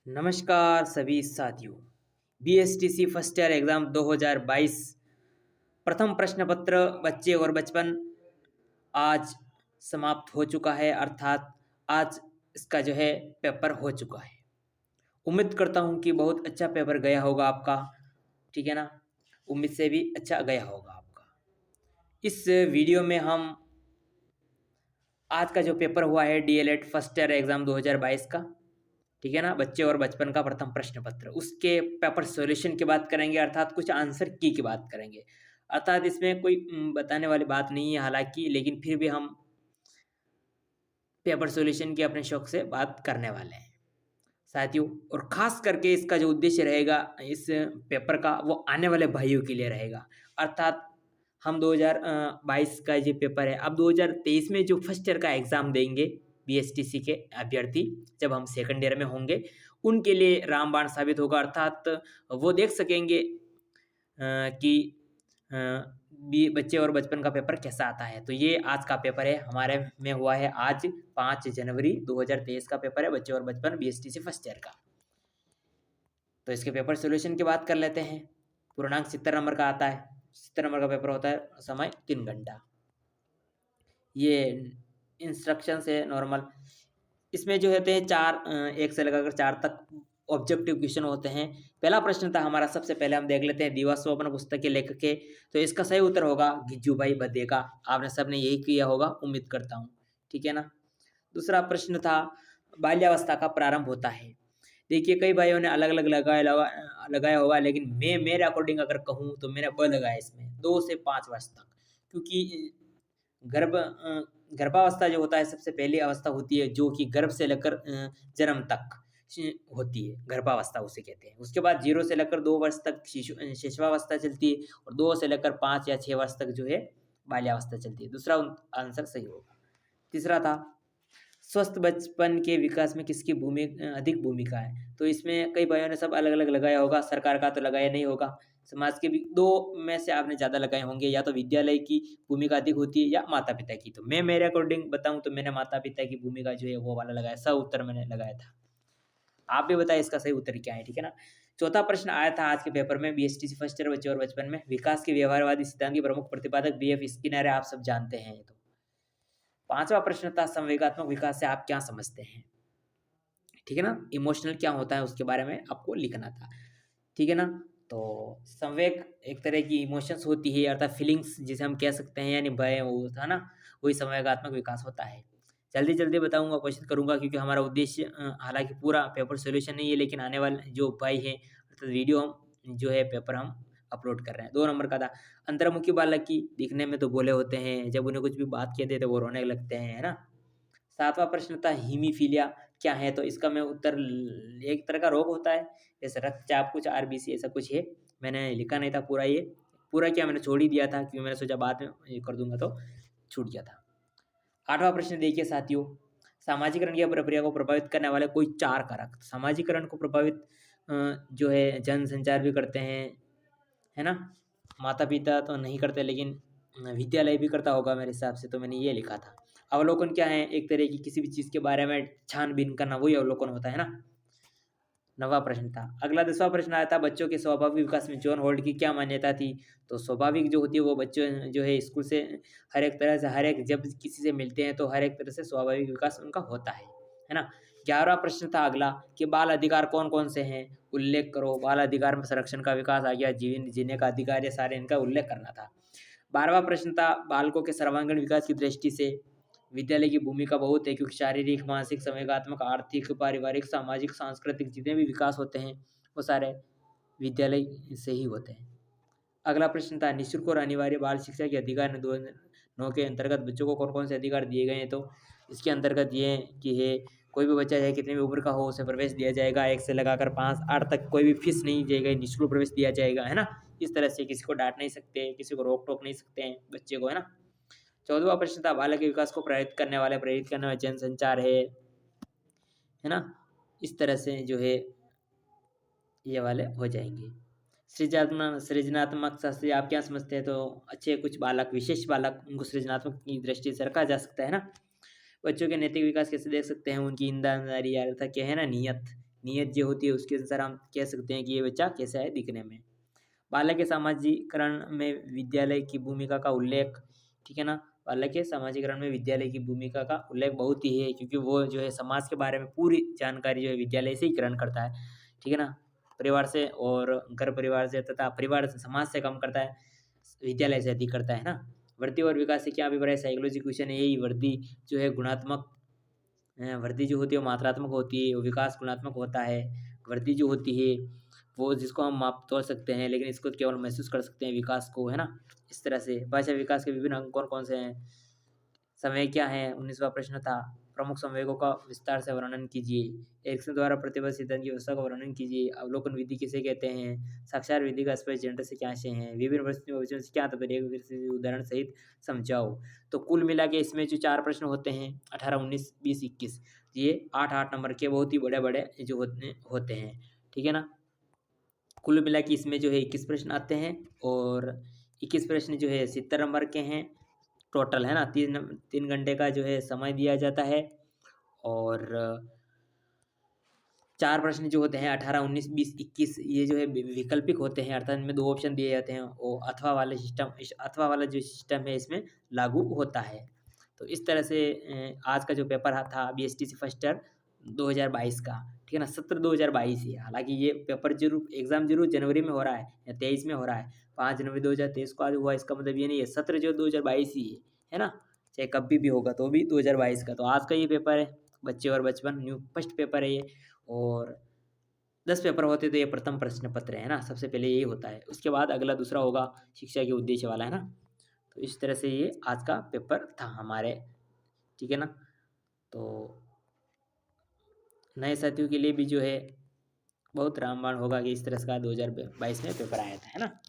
नमस्कार सभी साथियों। बीएसटीसी फर्स्ट ईयर एग्ज़ाम 2022 प्रथम प्रश्न पत्र बच्चे और बचपन आज समाप्त हो चुका है, अर्थात आज इसका जो है पेपर हो चुका है। उम्मीद करता हूँ कि बहुत अच्छा पेपर गया होगा आपका, ठीक है ना? उम्मीद से भी अच्छा गया होगा आपका। इस वीडियो में हम आज का जो पेपर हुआ है डीएलएड फर्स्ट ईयर एग्ज़ाम 2022 का, ठीक है ना, बच्चे और बचपन का प्रथम प्रश्न पत्र, उसके पेपर सॉल्यूशन की बात करेंगे, अर्थात कुछ आंसर की बात करेंगे। अर्थात इसमें कोई बताने वाली बात नहीं है हालांकि, लेकिन फिर भी हम पेपर सॉल्यूशन की अपने शौक से बात करने वाले हैं साथियों। और ख़ास करके इसका जो उद्देश्य रहेगा इस पेपर का, वो आने वाले भाइयों के लिए रहेगा। अर्थात हम 2022 का ये पेपर है, अब 2023 में जो फर्स्ट ईयर का एग्ज़ाम देंगे बीएसटीसी के अभ्यर्थी, जब हम सेकंड ईयर में होंगे, उनके लिए रामबाण साबित होगा। अर्थात वो देख सकेंगे कि बच्चे और बचपन का पेपर कैसा आता है। तो ये आज का पेपर है, हमारे में हुआ है आज 5 जनवरी 2023 का पेपर है, बच्चे और बचपन बीएसटीसी फर्स्ट ईयर का। तो इसके पेपर सॉल्यूशन की बात कर लेते हैं। पूर्णांक 70 नंबर का आता है, 70 नंबर का पेपर होता है, समय 3 घंटा। ये इंस्ट्रक्शंस है नॉर्मल। इसमें जो होते हैं 4 1 से लेकर 4 तक ऑब्जेक्टिव क्वेश्चन होते हैं। पहला प्रश्न था हमारा, सबसे पहले हम देख लेते हैं दीवा स्वप्न पुस्तक के लेखक के, तो इसका सही उत्तर होगा गिज्जूभाई बधेका। आपने सबने यही किया होगा, उम्मीद करता हूँ, ठीक है ना। दूसरा प्रश्न था बाल्यावस्था का प्रारंभ होता है। देखिए कई भाइयों ने अलग अलग लगाया होगा, लेकिन मैं मेरे अकॉर्डिंग अगर कहूँ तो मैंने ब लगाया इसमें, 2 से 5 वर्ष तक। क्योंकि गर्भावस्था जो होता है सबसे पहली अवस्था होती है, जो कि गर्भ से लेकर जन्म तक होती है, गर्भावस्था उसे कहते हैं। उसके बाद 0 से लेकर 2 वर्ष तक शिशुवावस्था चलती है, और 2 से लेकर 5 या 6 वर्ष तक जो है बाल्यावस्था चलती है। दूसरा आंसर सही होगा। तीसरा था स्वस्थ बचपन के विकास में किसकी अधिक भूमिका है। तो इसमें कई भाइयों ने सब अलग अलग लगाया होगा, सरकार का तो लगाया नहीं होगा। समाज के भी 2 में से आपने ज़्यादा लगाए होंगे, या तो विद्यालय की भूमिका अधिक होती है या माता पिता की। तो मैं मेरे अकॉर्डिंग बताऊं तो मैंने माता पिता की भूमिका जो है वो वाला लगाया, उत्तर मैंने लगाया था। आप भी बताएं इसका सही उत्तर क्या है, ठीक है ना। चौथा प्रश्न आया था आज के पेपर में, बीएसटीसी फर्स्ट ईयर बच्चे और बचपन में, विकास के व्यवहारवादी सिद्धांत के प्रमुख प्रतिपादक बीएफ स्किनर है, आप सब जानते हैं ये तो। पांचवा प्रश्न था संवेगात्मक विकास से आप क्या समझते हैं, ठीक है ना। इमोशनल क्या होता है उसके बारे में आपको लिखना था, ठीक है ना। तो संवेग एक तरह की इमोशंस होती है, अर्थात फीलिंग्स जिसे हम कह सकते हैं, यानी भय वो था ना, वही संवेगात्मक विकास होता है। जल्दी जल्दी बताऊंगा, कोशिश करूंगा, क्योंकि हमारा उद्देश्य हालांकि पूरा पेपर सोल्यूशन नहीं है, लेकिन आने वाले जो उपाय है अर्थात वीडियो हम जो है पेपर हम अपलोड कर रहे हैं। 2 नंबर का था अंतर्मुखी बालक की दिखने में तो भोले होते हैं, जब उन्हें कुछ भी बात कहते तो वो रोने लगते हैं, है ना। 7वां प्रश्न था हीमीफीलिया क्या है। तो इसका मैं उत्तर एक तरह का रोग होता है, जैसे रक्तचाप, कुछ आरबीसी ऐसा कुछ है। मैंने लिखा नहीं था पूरा, ये पूरा क्या मैंने छोड़ ही दिया था, क्योंकि मैंने सोचा बाद में ये कर दूंगा तो छूट गया था। 8वां प्रश्न देखिए साथियों, सामाजिकरण की प्रक्रिया को प्रभावित करने वाले कोई 4 कारक। सामाजिकरण को प्रभावित जो है जनसंचार भी करते हैं, है ना। माता पिता तो नहीं करते, लेकिन विद्यालय भी करता होगा मेरे हिसाब से, तो मैंने ये लिखा था। अवलोकन क्या है, एक तरह की किसी भी चीज़ के बारे में छानबीन करना, वही अवलोकन होता है ना। 9वां प्रश्न था। अगला 10वां प्रश्न आया था बच्चों के स्वाभाविक विकास में जॉन होल्ट की क्या मान्यता थी। तो स्वाभाविक जो होती है वो बच्चे जो है स्कूल से हर एक तरह से, हर एक जब किसी से मिलते हैं तो हर एक तरह से स्वाभाविक विकास उनका होता है ना। 11वां प्रश्न था अगला कि बाल अधिकार कौन कौन से हैं, उल्लेख करो। बाल अधिकार में संरक्षण का विकास आ गया, जीवन जीने का अधिकार, ये सारे इनका उल्लेख करना था। 12वां प्रश्न था बालकों के सर्वांगीण विकास की दृष्टि से विद्यालय की भूमिका बहुत है, क्योंकि शारीरिक, मानसिक, संवेगात्मक, आर्थिक, पारिवारिक, सामाजिक, सांस्कृतिक जितने भी विकास होते हैं वो सारे विद्यालय से ही होते हैं। अगला प्रश्न था निःशुल्क और अनिवार्य बाल शिक्षा के अधिकार 2009 के अंतर्गत बच्चों को कौन कौन से अधिकार दिए गए हैं। तो इसके अंतर्गत ये कि है कोई भी बच्चा चाहे कितनी भी उम्र का हो उसे प्रवेश दिया जाएगा, 1 से लगाकर 5 8 तक, कोई भी फीस नहीं दी जाएगी, निःशुल्क प्रवेश दिया जाएगा, है ना। इस तरह से किसी को डांट नहीं सकते, किसी को रोक टोक नहीं सकते हैं बच्चे को, है ना। 14वां प्रश्न था बालक के विकास को प्रेरित करने वाले जनसंचार है ना। इस तरह से जो है ये वाले हो जाएंगे। सृजनात्मक शास्त्री आप क्या समझते हैं। तो अच्छे कुछ बालक, विशेष बालक, उनको सृजनात्मक की दृष्टि से रखा जा सकता है ना। बच्चों के नैतिक विकास कैसे देख सकते हैं, उनकी ईमानदारी, अर्थात क्या है ना, नियत नीयत जो होती है उसके अनुसार हम कह सकते हैं कि ये बच्चा कैसा है दिखने में। बालक के सामाजिकरण में विद्यालय की भूमिका का उल्लेख, ठीक है ना। बालक के सामाजिकरण में विद्यालय की भूमिका का उल्लेख बहुत ही है, क्योंकि वो जो है समाज के बारे में पूरी जानकारी जो है विद्यालय से ही ग्रहण करता है, ठीक है ना। परिवार से और घर परिवार से तथा परिवार से समाज से कम करता है, विद्यालय से अधिक करता है ना। वृद्धि और विकास से क्या अभिप्राय, साइकोलॉजी क्वेश्चन है यही। वृद्धि जो है गुणात्मक, वृद्धि जो होती है वो मात्रात्मक होती है, विकास गुणात्मक होता है। वृद्धि जो होती है वो जिसको हम माप तोल सकते हैं, लेकिन इसको केवल महसूस कर सकते हैं विकास को, है ना। इस तरह से भाषा विकास के विभिन्न अंग कौन-कौन से हैं? समय क्या है? 19वां प्रश्न था। प्रमुख संवेगों का विस्तार से वर्णन कीजिए। एरिक्सन द्वारा प्रतिबद्ध सिद्धांत की व्यवस्था का वर्णन कीजिए। अवलोकन विधि किसे कहते हैं? साक्षात्कार विधि का स्पष्ट जेंडर से क्या आशय है? विभिन्न परिस्थितियों में वचन से क्या तात्पर्य है? फिर से उदाहरण सहित समझाओ। तो कुल मिला के इसमें जो 4 प्रश्न होते हैं 18, 19, 20, 21, ये 8-8 नंबर के बहुत ही बड़े-बड़े जो होते हैं, ठीक है ना। कुल मिला के इसमें जो है 21 प्रश्न आते हैं और 21 प्रश्न जो है 70 नंबर के हैं टोटल, है ना। 3 घंटे का जो है समय दिया जाता है और 4 प्रश्न जो होते हैं 18, 19, 20, 21 ये जो है वैकल्पिक होते हैं, अर्थात इनमें 2 ऑप्शन दिए जाते हैं और अथवा वाले सिस्टम, इस अथवा वाला जो सिस्टम है इसमें लागू होता है। तो इस तरह से आज का जो पेपर था बीएसटीसी फर्स्ट ईयर 2022 का, ठीक है ना, सत्र 2022 है। हालाँकि ये पेपर ज़रूर एग्ज़ाम ज़रूर जनवरी में हो रहा है या 23 में हो रहा है। 5 जनवरी 2023 को आज हुआ, इसका मतलब ये नहीं है सत्र जो 2022 ही है ना? चाहे कभी भी होगा तो भी 2022 का। तो आज का ये पेपर है, बच्चे और बचपन न्यू फर्स्ट पेपर है ये। और 10 पेपर होते तो ये प्रथम प्रश्न पत्र है ना, सबसे पहले यही होता है। उसके बाद अगला दूसरा होगा शिक्षा के उद्देश्य वाला, है ना। तो इस तरह से ये आज का पेपर था हमारे, ठीक है ना। तो नए साथियों के लिए भी जो है बहुत रामबाण होगा कि इस तरह का 2022 में पेपर आया था, है ना।